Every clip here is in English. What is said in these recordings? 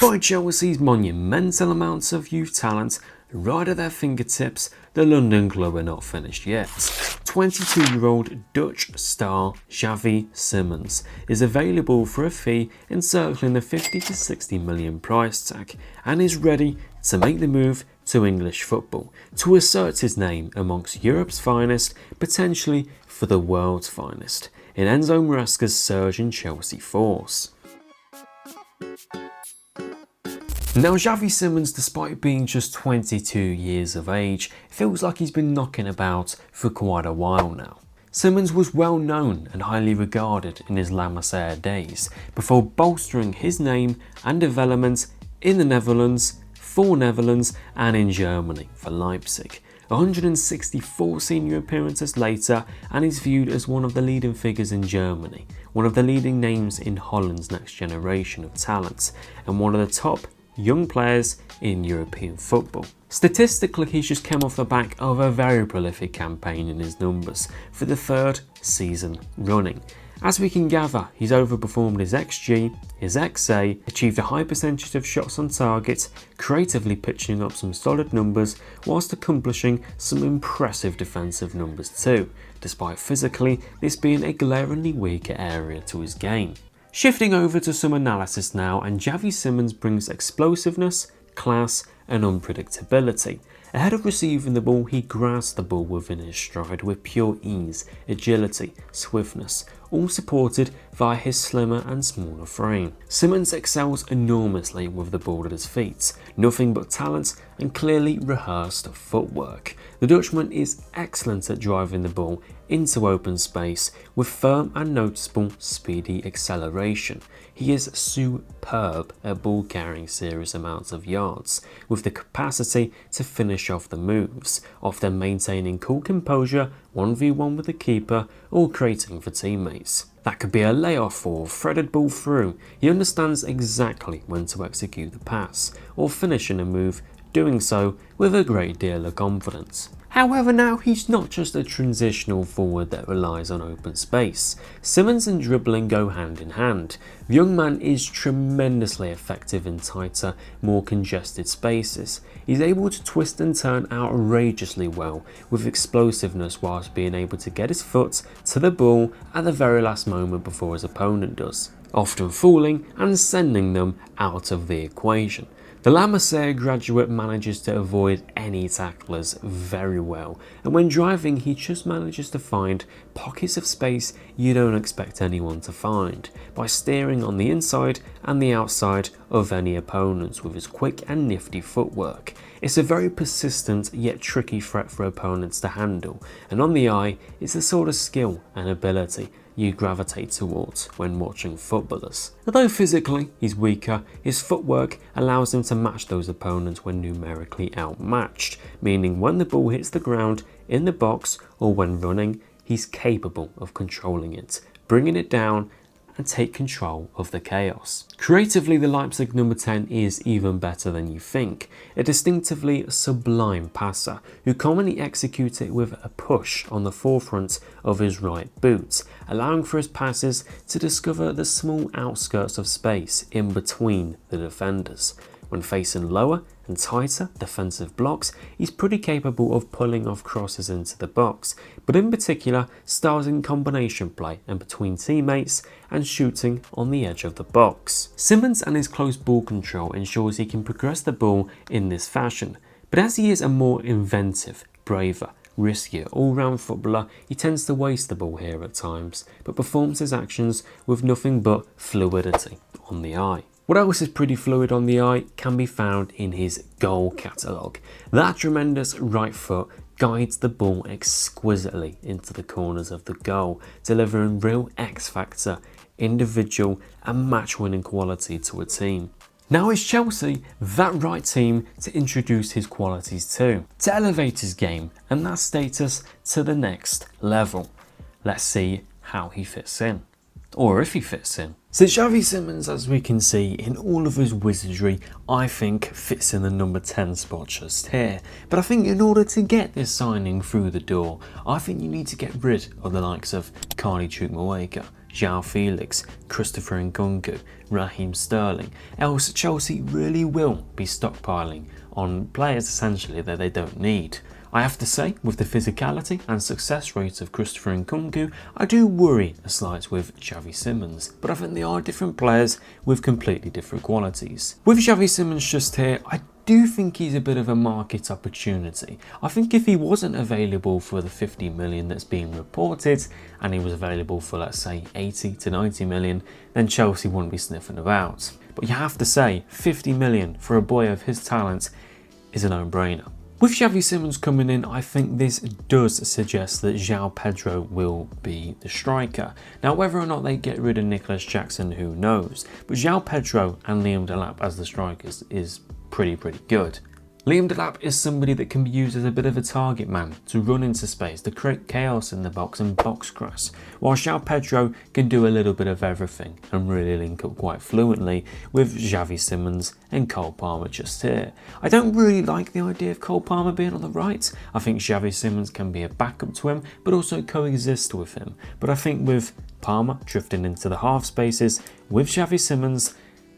Despite Chelsea's monumental amounts of youth talent right at their fingertips, the London club are not finished yet. 22-year-old Dutch star Xavi Simons is available for a fee encircling the 50 to 60 million price tag and is ready to make the move to English football, to assert his name amongst Europe's finest, potentially for the world's finest, in Enzo Maresca's surging Chelsea force. Now, Xavi Simons, despite being just 22 years of age, feels like he's been knocking about for quite a while now. Simons was well known and highly regarded in his La Masia days, before bolstering his name and development in the Netherlands, for Netherlands, and in Germany for Leipzig. 164 senior appearances later, and he's viewed as one of the leading figures in Germany, one of the leading names in Holland's next generation of talent, and one of the top young players in European football. Statistically, he's just come off the back of a very prolific campaign in his numbers for the third season running. As we can gather, he's overperformed his XG, his XA, achieved a high percentage of shots on target, creatively pitching up some solid numbers whilst accomplishing some impressive defensive numbers too, despite physically this being a glaringly weaker area to his game. Shifting over to some analysis now, and Xavi Simons brings explosiveness, class and unpredictability. Ahead of receiving the ball, he grasps the ball within his stride with pure ease, agility, swiftness, all supported via his slimmer and smaller frame. Simons excels enormously with the ball at his feet, nothing but talent and clearly rehearsed footwork. The Dutchman is excellent at driving the ball into open space with firm and noticeable speedy acceleration. He is superb at ball carrying serious amounts of yards, with the capacity to finish off the moves, often maintaining cool composure 1v1 with the keeper or creating for teammates. That could be a layoff or threaded ball through. He understands exactly when to execute the pass or finish in a move, doing so with a great deal of confidence. However, now he's not just a transitional forward that relies on open space. Simons and dribbling go hand in hand. The young man is tremendously effective in tighter, more congested spaces. He's able to twist and turn outrageously well with explosiveness whilst being able to get his foot to the ball at the very last moment before his opponent does, often fooling and sending them out of the equation. The La Masia graduate manages to avoid any tacklers very well, and when driving he just manages to find pockets of space you don't expect anyone to find, by steering on the inside and the outside of any opponents with his quick and nifty footwork. It's a very persistent yet tricky threat for opponents to handle, and on the eye it's the sort of skill and ability you gravitate towards when watching footballers. Although physically he's weaker, his footwork allows him to match those opponents when numerically outmatched, meaning when the ball hits the ground in the box or when running, he's capable of controlling it, bringing it down and take control of the chaos. Creatively, the Leipzig number 10 is even better than you think. A distinctively sublime passer who commonly executes it with a push on the forefront of his right boot, allowing for his passes to discover the small outskirts of space in between the defenders. When facing lower and tighter defensive blocks, he's pretty capable of pulling off crosses into the box, but in particular stars in combination play and between teammates and shooting on the edge of the box. Simons and his close ball control ensures he can progress the ball in this fashion, but as he is a more inventive, braver, riskier all-round footballer, he tends to waste the ball here at times, but performs his actions with nothing but fluidity on the eye. What else is pretty fluid on the eye can be found in his goal catalogue. That tremendous right foot guides the ball exquisitely into the corners of the goal, delivering real X-factor, individual and match-winning quality to a team. Now is Chelsea that right team to introduce his qualities to elevate his game and that status to the next level? Let's see how he fits in, or if he fits in. So Xavi Simons, as we can see, in all of his wizardry, I think fits in the number 10 spot just here. But I think in order to get this signing through the door, I think you need to get rid of the likes of Carly Chukwuemeka, João Felix, Christopher Nkunku, Raheem Sterling, else Chelsea really will be stockpiling on players essentially that they don't need. I have to say, with the physicality and success rate of Christopher Nkunku, I do worry a slight with Xavi Simons, but I think they are different players with completely different qualities. With Xavi Simons just here, I do think he's a bit of a market opportunity. I think if he wasn't available for the 50 million that's being reported, and he was available for, let's say, 80 to 90 million, then Chelsea wouldn't be sniffing about. But you have to say, 50 million for a boy of his talent is a no-brainer. With Xavi Simons coming in, I think this does suggest that João Pedro will be the striker. Now, whether or not they get rid of Nicholas Jackson, who knows? But João Pedro and Liam Delap as the strikers is pretty good. Liam Delap is somebody that can be used as a bit of a target man, to run into space, to create chaos in the box and box cross, while João Pedro can do a little bit of everything and really link up quite fluently with Xavi Simons and Cole Palmer just here. I don't really like the idea of Cole Palmer being on the right. I think Xavi Simons can be a backup to him, but also coexist with him. But I think with Palmer drifting into the half spaces with Xavi Simons,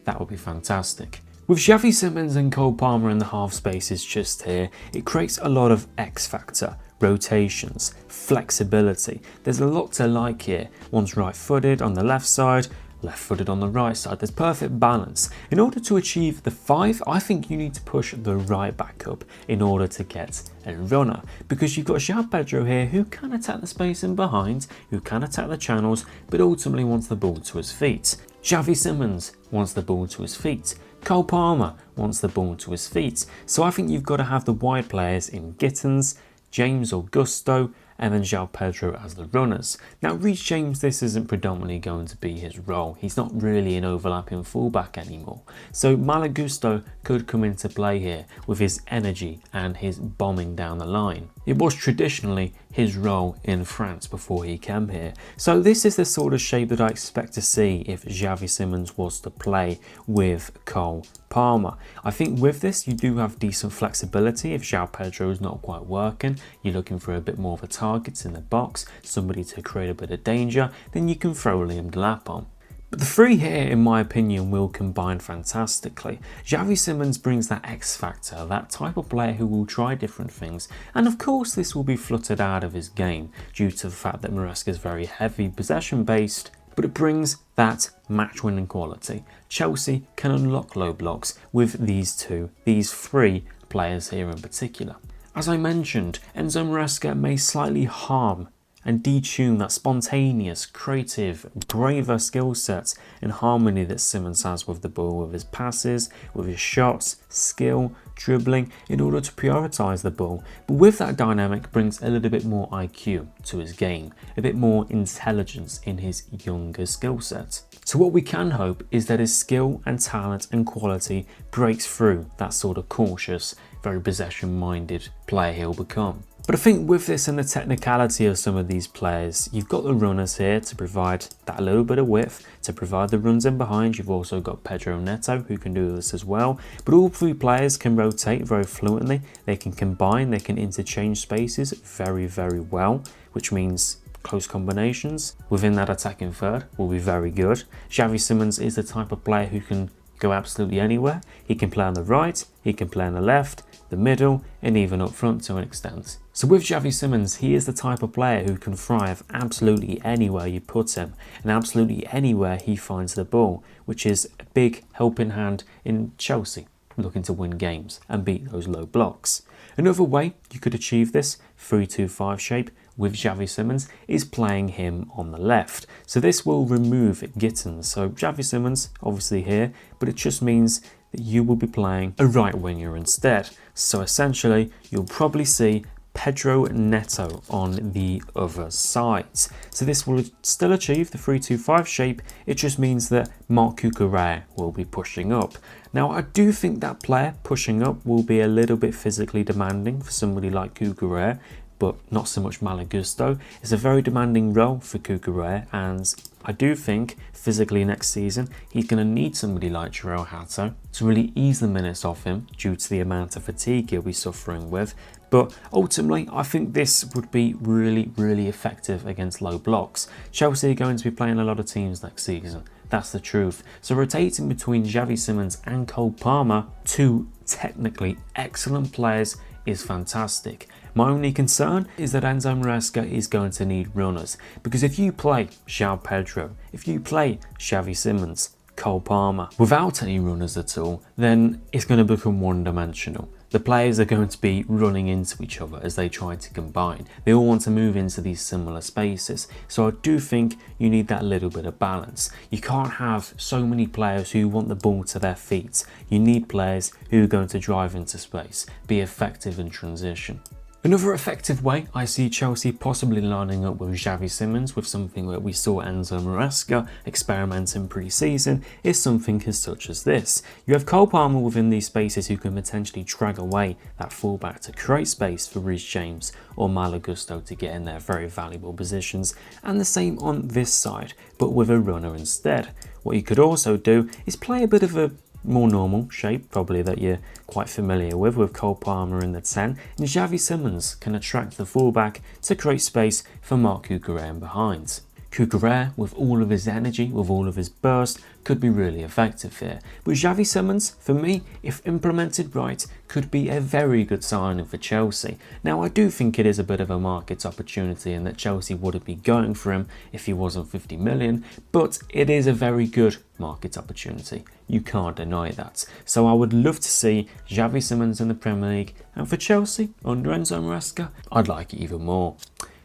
that would be fantastic. With Xavi Simons and Cole Palmer in the half spaces just here, it creates a lot of X factor, rotations, flexibility. There's a lot to like here. One's right-footed on the left side, left-footed on the right side. There's perfect balance. In order to achieve the 5, I think you need to push the right back up in order to get a runner, because you've got João Pedro here who can attack the space in behind, who can attack the channels, but ultimately wants the ball to his feet. Xavi Simons wants the ball to his feet. Cole Palmer wants the ball to his feet. So I think you've got to have the wide players in Gittins, James or Gusto, and then João Pedro as the runners. Now, Reece James, this isn't predominantly going to be his role. He's not really an overlapping fullback anymore. So Malo Gusto could come into play here with his energy and his bombing down the line. It was traditionally his role in France before he came here. So this is the sort of shape that I expect to see if Xavi Simons was to play with Cole Palmer. I think with this you do have decent flexibility. If João Pedro is not quite working, you're looking for a bit more of a target in the box, somebody to create a bit of danger, then you can throw Liam Delap on. But the three here, in my opinion, will combine fantastically. Xavi Simons brings that X factor, that type of player who will try different things, and of course this will be fluttered out of his game due to the fact that Maresca is very heavy possession based, but it brings that match winning quality. Chelsea can unlock low blocks with these three players here in particular. As I mentioned, Enzo Maresca may slightly harm and detune that spontaneous, creative, braver skill set and harmony that Simons has with the ball, with his passes, with his shots, skill, dribbling, in order to prioritise the ball. But with that dynamic brings a little bit more IQ to his game, a bit more intelligence in his younger skill set. So what we can hope is that his skill and talent and quality breaks through that sort of cautious, very possession-minded player he'll become. But I think with this and the technicality of some of these players, you've got the runners here to provide that little bit of width, to provide the runs in behind. You've also got Pedro Neto who can do this as well. But all three players can rotate very fluently. They can combine, they can interchange spaces very well, which means close combinations within that attacking third will be very good. Xavi Simons is the type of player who can go absolutely anywhere. He can play on the right, he can play on the left, the middle, and even up front to an extent. So with Xavi Simons, he is the type of player who can thrive absolutely anywhere you put him, and absolutely anywhere he finds the ball, which is a big helping hand in Chelsea looking to win games and beat those low blocks. Another way you could achieve this 3-2-5 shape with Xavi Simons is playing him on the left. So this will remove Gittins. So Xavi Simons obviously here, but it just means that you will be playing a right winger instead. So essentially you'll probably see Pedro Neto on the other side. So this will still achieve the 3-2-5 shape. It just means that Marc Cucurella will be pushing up. Now I do think that player pushing up will be a little bit physically demanding for somebody like Cucurella, but not so much Malo Gusto. It's a very demanding role for Cucurella, and I do think physically next season he's going to need somebody like João Hato to really ease the minutes off him due to the amount of fatigue he'll be suffering with. But ultimately, I think this would be really, really effective against low blocks. Chelsea are going to be playing a lot of teams next season. That's the truth. So rotating between Xavi Simons and Cole Palmer, two technically excellent players, is fantastic. My only concern is that Enzo Maresca is going to need runners, because if you play João Pedro, if you play Xavi Simons, Cole Palmer without any runners at all, then it's going to become one-dimensional. The players are going to be running into each other as they try to combine. They all want to move into these similar spaces. So I do think you need that little bit of balance. You can't have so many players who want the ball to their feet. You need players who are going to drive into space, be effective in transition. Another effective way I see Chelsea possibly lining up with Xavi Simons with something that we saw Enzo Maresca experimenting pre-season is something as such as this. You have Cole Palmer within these spaces who can potentially drag away that fullback to create space for Reece James or Malo Gusto to get in their very valuable positions, and the same on this side, but with a runner instead. What you could also do is play a bit of a more normal shape, probably that you're quite familiar with Cole Palmer in the 10, and Xavi Simons can attract the fullback to create space for Marc Cucurella in behind. Cucurella, with all of his energy, with all of his burst, could be really effective here. But Xavi Simons, for me, if implemented right, could be a very good signing for Chelsea. Now, I do think it is a bit of a market opportunity and that Chelsea wouldn't be going for him if he wasn't 50 million, but it is a very good market opportunity. You can't deny that. So I would love to see Xavi Simons in the Premier League, and for Chelsea, under Enzo Maresca, I'd like it even more.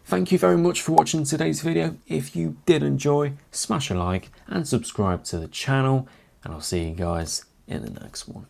Thank you very much for watching today's video. If you did enjoy, smash a like and subscribe to the channel, and I'll see you guys in the next one.